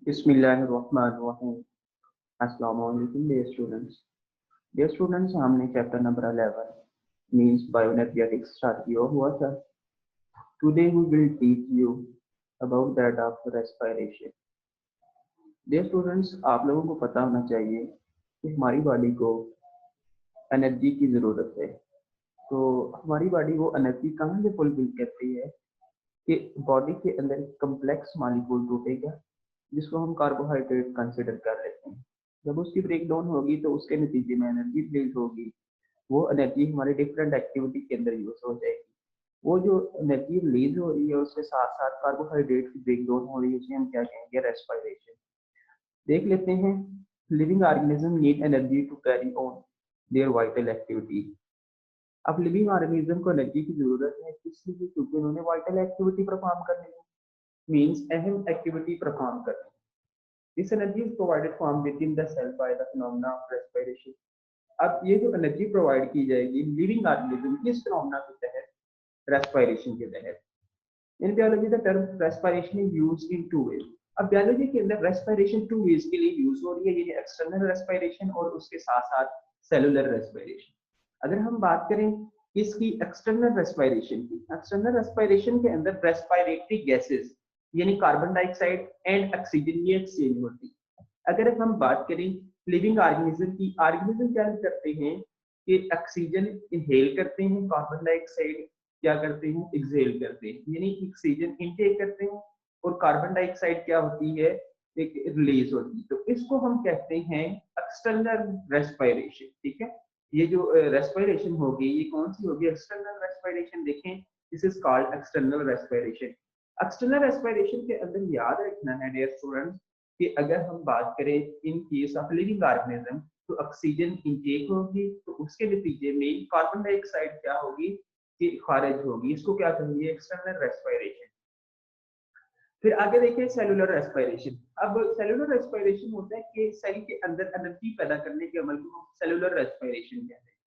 बिस्मिल्लाहिर्रहमानिर्रहीम। अस्सलामु अलैकुम dear students. Dear students, हमने chapter number 11 means bioenergetics start किया हुआ था। Today we will teach you about that of respiration. Dear students, आप लोगों को पता होना चाहिए कि हमारी बॉडी को एनर्जी की ज़रूरत है। तो हमारी बॉडी वो एनर्जी कहाँ से फुलफिल करती है कि बॉडी के अंदर कम्प्लेक्स मॉलिक्यूल टूटेगा जिसको हम कार्बोहाइड्रेट कंसिडर कर लेते हैं। जब उसकी ब्रेकडाउन होगी तो उसके नतीजे में एनर्जी रिलीज होगी। वो एनर्जी हमारे डिफरेंट एक्टिविटी के अंदर यूज हो जाएगी। वो जो एनर्जी रिलीज हो रही है उसके साथ साथ कार्बोहाइड्रेट की ब्रेकडाउन हो रही है, उसे हम क्या कहेंगे? रेस्पिरेशन। देख लेते हैं, living organism need energy to carry on their vital activity. अब लिविंग ऑर्गेनिज्म को एनर्जी की जरूरत है इसलिए क्योंकि उन्होंने वाइटल एक्टिविटी परफॉर्म करनी है, मीन्स अहम एक्टिविटी परफॉर्म करनी है। This energy is provided from within the cell by the phenomena of respiration. अब ये जो एनर्जी प्रोवाइड की जाएगी लिविंग ऑर्गेनिज्म किस फिनोमेना के तहत? रेस्पिरेशन के तहत। In biology the term respiration is used in two ways. अब बायोलॉजी के अंदर रेस्पिरेशन टू वेज के लिए यूज हो रही है, यानी एक्सटर्नल रेस्पिरेशन और उसके साथ साथ सेलुलर रेस्पिरेशन। अगर हम बात करें इसकी एक्सटर्नल रेस्पिरेशन के अंदर रेस्पिरेटरी गैसेस यानी कार्बन डाइऑक्साइड एंड ऑक्सीजन ये एक्सचेंज होती है। अगर हम बात करें लिविंग ऑर्गेनिज्म की, ऑर्गेनिज्म क्या करते हैं कि ऑक्सीजन इनहेल करते हैं, कार्बन डाइऑक्साइड क्या करते हैं? एक्सहेल करते हैं, यानी ऑक्सीजन इनटेक करते हैं और कार्बन डाइऑक्साइड क्या होती है? एक रिलीज होती है। तो इसको हम कहते हैं एक्सटर्नल रेस्पिरेशन। ठीक है, ये जो रेस्पिरेशन होगी ये कौन सी होगी? External respiration. देखें, this is called external respiration. External respiration के अंदर याद रखना है डियर स्टूडेंट्स कि अगर हम बात करें in case of living organism तो ऑक्सीजन इनटेक होगी, तो उसके नतीजे में कार्बन डाइऑक्साइड क्या होगी कि खारिज होगी। इसको क्या कहेंगे? External respiration. फिर आगे देखिए सेलुलर रेस्पिरेशन। अब सेलुलर रेस्पिरेशन होता है कि सेल के अंदर एनर्जी पैदा करने के अमल को हम सेलुलर रेस्पिरेशन कहते हैं।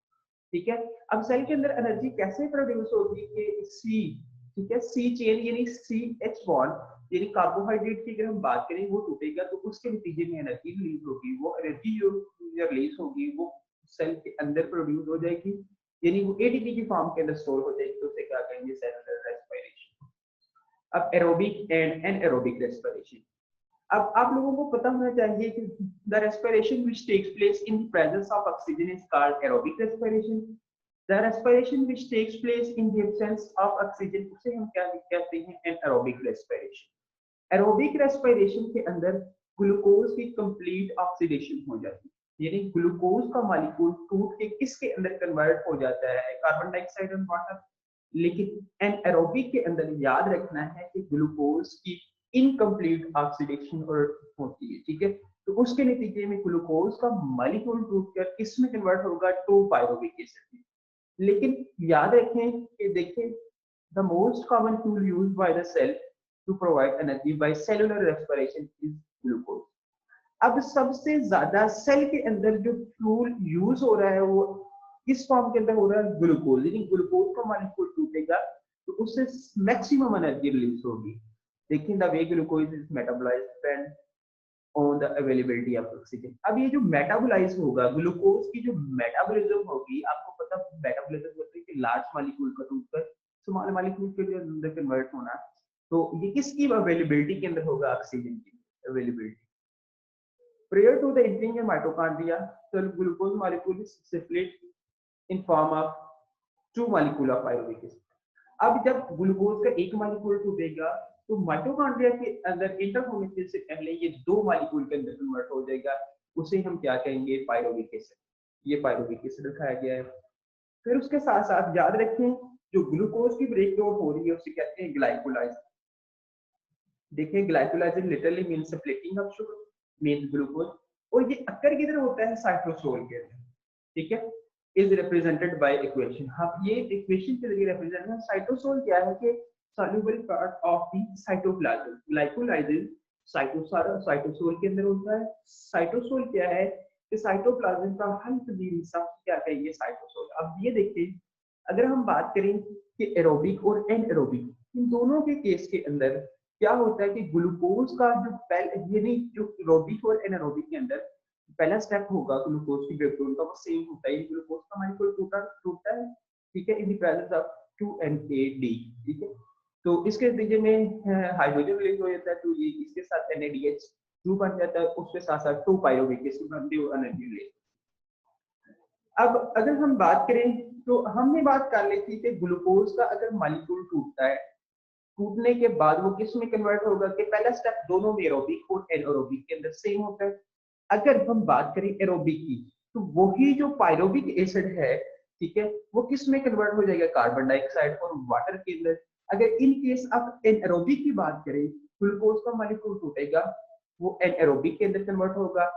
ठीक है, अब सेल के अंदर एनर्जी कैसे प्रोड्यूस होगी कि सी, ठीक है, सी चेन यानी सी एच बॉन्ड यानी कार्बोहाइड्रेट की अगर हम बात करें वो टूटेगा तो उसके नतीजे में एनर्जी रिलीज होगी। वो एनर्जी जो रिलीज होगी वो सेल के अंदर प्रोड्यूस हो जाएगी, यानी वो एटीपी की फॉर्म के अंदर स्टोर हो जाएगी। तो उसे क्या कहेंगे? Cellular respiration. अब एरोबिक एंड एनएरोबिक रेस्पिरेशन। अब आप लोगों को पता होना चाहिए कि the respiration which takes place in the presence of oxygen is called aerobic respiration. The respiration which takes place in the absence of oxygen उसे हम क्या कहते हैं? Anaerobic respiration. एरोबिक रेस्पिरेशन के अंदर ग्लूकोज की कंप्लीट ऑक्सीडेशन हो जाती है, यानी ग्लूकोज का मॉलिक्यूल टूट के किसके अंदर कन्वर्ट हो जाता है? कार्बन डाइऑक्साइड और वाटर। लेकिन एनारोबिक के अंदर याद रखना है कि ग्लूकोज की इनकम्प्लीट ऑक्सीडेशन होती है। ठीक है, तो उसके नतीजे में ग्लूकोज का मॉलिक्यूल टूटकर किस में कन्वर्ट होगा? टू पायरुविक एसिड में। लेकिन याद रखें कि देखें the most common fuel used by the cell to provide energy by cellular respiration is glucose. अब सबसे ज्यादा सेल के अंदर जो फ्यूल यूज हो रहा है वो किस फॉर्म के अंदर हो रहा है? ग्लूकोज। यानी ग्लूकोज का मॉलिक्यूल टूटेगा तो उससे मैक्सिमम एनर्जी रिलीज होगी। देखिए the way glucose is metabolised depend on the availability of oxygen. अब ये जो मेटाबोलाइज होगा ग्लूकोज की जो मेटाबॉलिज्म होगी, आपको पता मेटाबॉलिज्म होता है कि लार्ज मॉलिक्यूल का टूटकर स्मॉल मॉलिक्यूल के अंदर कन्वर्ट होना। तो ये किसकी अवेलेबिलिटी के अंदर होगा? ऑक्सीजन की availability. Prior to the entering a mitochondria, the glucose molecule is split in form of two molecule of pyruvic acid. अब जब ग्लूकोज का एक मॉलिक्यूल टूटेगा तो माइटोकॉन्ड्रिया के अंदर इंटर होने से पहले ये दो मॉलिक्यूल के अंदर कन्वर्ट हो जाएगा। उसे हम क्या कहेंगे? Pyruvic acid. ये पायरुविक एसिड रखाया गया है। फिर उसके साथ साथ याद रखें जो ग्लूकोज की ब्रेकडाउन हो रही है उसे कहते हैं ग्लाइकोलाइसिस। देखिए glycolysis literally means splitting of sugar means glucose, और ये अक्कर किधर होता है? साइटोसोल के अंदर। ठीक है, इज रिप्रेजेंटेड बाय इक्वेशन। हम ये इक्वेशन के जरिए रिप्रेजेंट है। साइटोसोल क्या है कि soluble part of the cytoplasm. Glycolysis cytosol के अंदर होता है। साइटोसोल क्या है कि साइटोप्लाज्म का हल पजीर हिस्सा क्या कहेंगे? साइटोसोल। अब ये देखिए अगर हम बात करें कि एरोबिक और एनएरोबिक इन दोनों के केस के अंदर क्या होता है कि ग्लूकोज का जो यानी जो एरोबिक और एनारोबिक के अंदर पहला स्टेप होगा ग्लूकोज की ब्रेकडाउन का, वो सेम होता है। ग्लूकोज का मॉलिक्यूल टूटता है, ठीक है, इन द प्रेजेंस ऑफ 2NAD, ठीक है। तो इसके नतीजे में हाइड्रोजन रिलीज हो जाता है, तो ये इसके साथ NADH2 बन जाता है, उसके साथ साथ 2 पायरुविक एसिड बनती है, एनर्जी रिलीज। अब अगर हम बात करें तो हमने बात कर ली थी कि ग्लूकोज का अगर मॉलिक्यूल टूटता है, टूटने के बाद वो किस में कन्वर्ट होगा, कि पहला स्टेप दोनों में एरोबिक और एनारोबिक के अंदर सेम होता है। अगर हम बात करें एरोबिक की, तो वही जो पायरोबिक एसिड है, ठीक है, वो किस में कन्वर्ट हो जाएगा, कार्बन डाइऑक्साइड और वाटर के अंदर। अगर इन केस आप एनारोबिक की बात करें, ग्लूकोज का मॉलिक्यूल टूटेगा, वो एनारोबिक के अंदर कन्वर्ट होगा,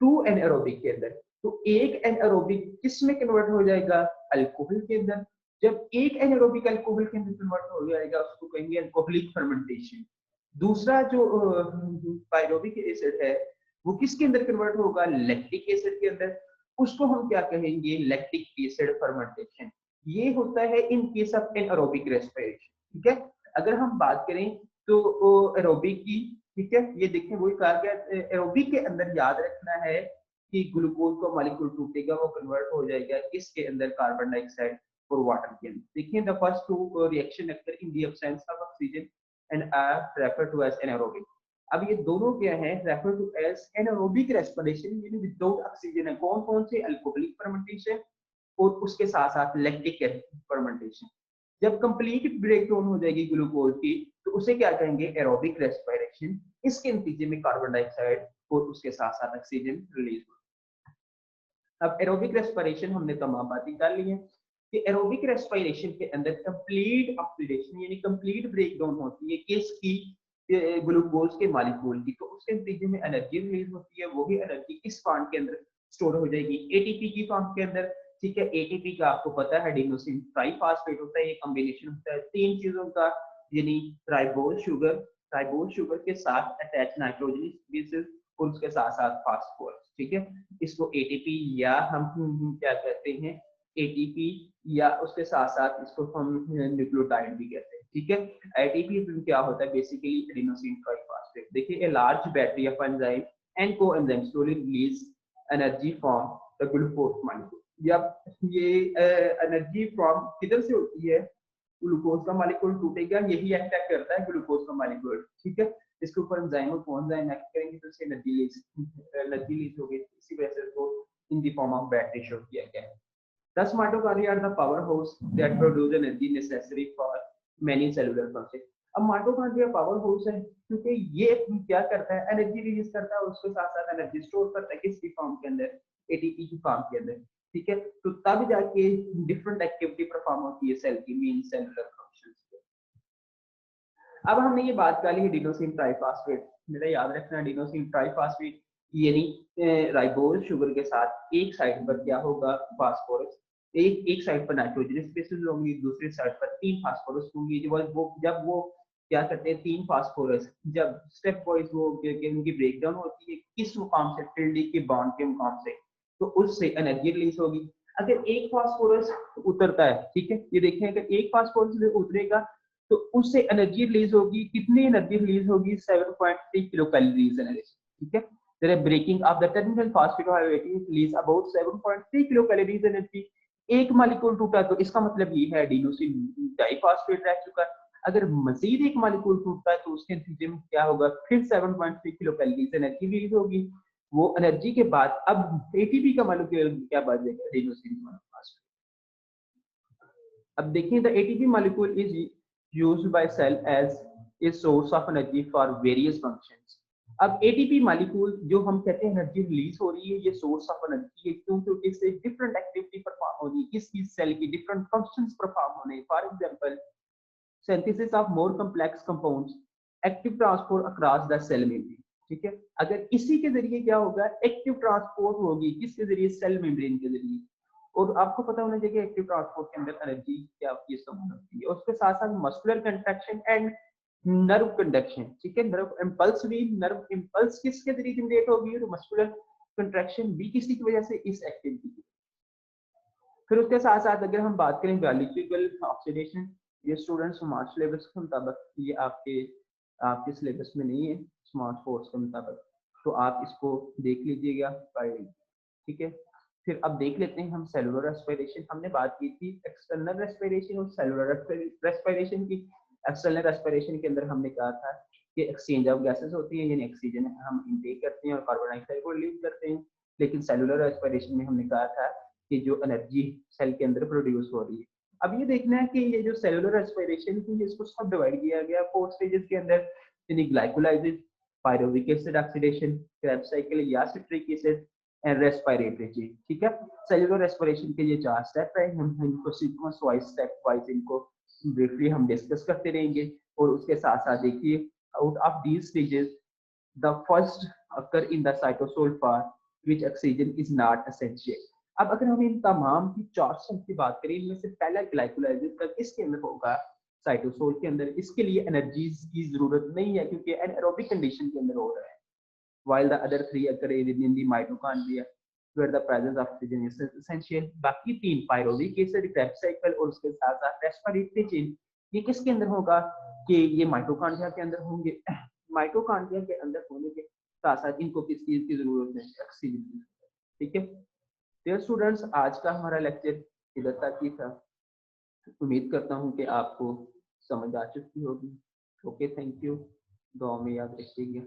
2 एनारोबिक के अंदर। तो एक एनारोबिक किस में कन्वर्ट हो जाएगा, अल्कोहल के अंदर। जब एक एनारोबिक अल्कोहल के अंदर कन्वर्ट हो जाएगा, उसको कहेंगे अल्कोहलिक फर्मेंटेशन। दूसरा जो पायरोबिक एसिड है, वो किसके अंदर कन्वर्ट होगा, लैक्टिक एसिड के अंदर। उसको हम क्या कहेंगे, लैक्टिक एसिड फर्मेंटेशन। ये होता है in case of anaerobic respiration, ठीक है। अगर हम बात करें तो एरोबिक की, ठीक है, ये देखें वही कहा गया, एरोबिक के अंदर याद रखना है कि ग्लूकोज का मॉलिक्यूल टूटेगा, वो कन्वर्ट हो जाएगा किसके अंदर, कार्बन डाइऑक्साइड और वाटर के अंदर। देखिए the first two reaction occur in the absence of oxygen and are referred to as anaerobic. अब ये दोनों क्या है, refer to as anaerobic respiration, यानी विदाउट ऑक्सीजन है। कौन कौन से, अल्कोहलिक फर्मेंटेशन और उसके साथ साथ लैक्टिक फर्मेंटेशन। जब कंप्लीट ब्रेकडाउन हो जाएगी ग्लूकोज की, तो उसे क्या कहेंगे, एरोबिक रेस्पिरेशन। इसके नतीजे में कार्बन डाइऑक्साइड और उसके साथ साथ ऑक्सीजन रिलीज हो। अब एरोबिक रेस्पिरेशन हमने तमाम बातें कर ली है कि एरोबिक रेस्पिरेशन के अंदर कंप्लीट ऑक्सीडेशन यानी कंप्लीट ब्रेकडाउन होती है किसकी, ग्लूकोज के मॉलिक्यूल की। तो उसके नतीजे में एनर्जी रिलीज होती है, वही एनर्जी किस फॉर्म के अंदर स्टोर हो जाएगी, एटीपी की फॉर्म के अंदर, ठीक है। एटीपी का आपको पता है एडिनोसिन ट्राइफॉस्फेट होता है, ये कॉम्बिनेशन होता है तीन चीजों का, यानी राइबोज शुगर के साथ अटैच नाइट्रोजनस बेसिस और उसके साथ साथ फास्फोरस, ठीक है। इसको एटीपी या हम क्या कहते हैं, एटीपी, या उसके साथ साथ इसको हम न्यूक्लियोटाइड भी कहते हैं, ठीक है। एटीपी क्या होता है, बेसिकली एडिनोसिन ट्राइफॉस्फेट। देखिए a large battery of enzyme and coenzyme slowly release energy from the glucose molecule. जब ये एनर्जी फ्रॉम किधर से होती है, ग्लूकोज का मॉलिक्यूल टूटेगा, यही अटैक करता है ग्लूकोज का मॉलिक्यूल, ठीक है। इसके ऊपर एंजाइम और कोएंजाइम एक्ट करेंगे तो इससे एनर्जी रिलीज होगी। इसी वजह से इसको in the form of battery show किया गया है। Thus, mitochondria are the powerhouse that produce energy necessary for many cellular functions. अब माइटोकॉन्ड्रिया पावर हाउस है क्योंकि ये क्या करता है, एनर्जी रिलीज करता है, उसके साथ साथ एनर्जी स्टोर करता है किसकी फॉर्म के अंदर, एटीपी की फॉर्म के अंदर, ठीक है। तो तब जाके डिफरेंट एक्टिविटी परफॉर्म होती है सेल की, मेन सेलुलर फंक्शंस। अब हमने ये बात कर ली एडिनोसिन ट्राइफॉस्फेट। मेरा याद रखना, एडिनोसिन ट्राइफॉस्फेट यानी राइबोज शुगर के साथ एक साइड पर क्या होगा, फास्फोरस, एक साइड पर नाइट्रोजनस बेसिस होंगी, दूसरी साइड पर तीन फास्फोरस होंगी। जब वो क्या करते हैं, तीन फास्फोरस जब स्टेप वाइज वो उनकी ब्रेकडाउन होती है किस मुकाम से, टिल्डी के बॉन्ड के मुकाम से, तो उससे एनर्जी रिलीज होगी। अगर एक फास्फोरस उतरता है, ठीक है, ये देखें अगर एक फास्फोरस उतरेगा तो उससे एनर्जी रिलीज होगी, कितनी एनर्जी रिलीज होगी, 7.3 किलो कैलोरीज एनर्जी, ठीक है। The breaking of the terminal phosphatohydrate release about 7.3 kilo calories energy. एक मॉलिक्यूल टूटा तो इसका मतलब ये है एडिनोसिन डाइफॉस्फेट रह चुका है। अगर मजीद एक मॉलिक्यूल टूटता है तो उसके नतीजे में क्या होगा, फिर 7.3 किलो कैलोरीज एनर्जी रिलीज होगी। वो एनर्जी के बाद अब एटीपी का मॉलिक्यूल क्या बचेगा, एडिनोसिन मोनोफॉस्फेट। अब देखिए the ATP molecule is used by cell as a source of energy for various functions. अब एटीपी मॉलिक्यूल जो हम कहते हैं एनर्जी रिलीज हो रही है, ये सोर्स ऑफ एनर्जी है क्योंकि इससे डिफरेंट एक्टिविटी परफॉर्म हो रही है, किसी सेल की डिफरेंट फंक्शंस परफॉर्म होने। For example synthesis of more complex compounds, active transport across the cell membrane, ठीक है। अगर इसी के जरिए क्या होगा, एक्टिव ट्रांसपोर्ट होगी, किसके जरिए, सेल मेम्ब्रेन के जरिए। और आपको पता होना चाहिए एक्टिव ट्रांसपोर्ट के अंदर एनर्जी क्या इस्तेमाल होती है। उसके साथ साथ muscular contraction and nerve conduction, ठीक है। नर्व इंपल्स भी, नर्व इंपल्स किसके जरिए जनरेट होगी, तो मस्कुलर कंट्रैक्शन भी किसी की वजह से, इस एक्टिविटी की। फिर उसके साथ साथ अगर हम बात करें बायोलॉजिकल ऑक्सीडेशन, ये स्टूडेंट्स हमारे सिलेबस के मुताबिक ये आपके आपके सिलेबस में नहीं है स्मार्ट फोर्स के मुताबिक, तो आप इसको देख लीजिएगा ठीक है। फिर अब देख लेते हैं हम सेलुलर रेस्पिरेशन। हमने बात की थी एक्सटर्नल रेस्पिरेशन और सेलुलर रेस्पिरेशन की। एक्सटर्नल रेस्पिरेशन के अंदर हमने कहा था कि एक्सचेंज ऑफ गैसेस होती है, यानी ऑक्सीजन हम इनटेक करते हैं और कार्बन डाइऑक्साइड को रिलीज करते हैं। लेकिन सेलुलर रेस्पिरेशन में हमने कहा था कि जो एनर्जी सेल के अंदर प्रोड्यूस हो रही है। अब ये देखना है कि ये जो सेलुलर रेस्पिरेशन थी इसको सब डिवाइड किया गया 4 स्टेजेस के अंदर, यानी glycolysis, pyruvic acid oxidation, Krebs cycle या citric acid and respiratory change. ठीक है, सेलुलर रेस्पिरेशन के ये 4 स्टेप है, हम इनको सीक्वेंस वाइज स्टेप वाइज इनको ब्रीफली हम डिस्कस करते रहेंगे। और उसके साथ साथ देखिए out of these stages the first occur in the cytosol part which oxygen is not essential। अब अगर हम इन तमाम की 4 स्टेप की बात करें, इनमें से पहला ग्लाइकोलाइसिस का किसके अंदर होगा, साइटोसोल के अंदर। इसके लिए एनर्जीज की जरूरत नहीं है क्योंकि एनारोबिक कंडीशन के अंदर हो रहा है। while the other 3 occur within the mitochondria where the presence of oxygen is essential। बाकी 3 पायरुविक एसिड, क्रेब्स साइकिल और उसके साथ साथ रेस्पिरेटरी चेंज, ये किसके अंदर होगा कि ये माइटोकॉन्ड्रिया के अंदर होंगे। माइटोकॉन्ड्रिया के अंदर होने के साथ साथ इनको किस चीज की जरूरत है, ऑक्सीजन की। ठीक है डियर स्टूडेंट्स, आज का हमारा लेक्चर इधर तक ही था। उम्मीद करता हूँ कि आपको समझ आ चुकी होगी। ओके, थैंक यू, दुआ में याद रखिएगा।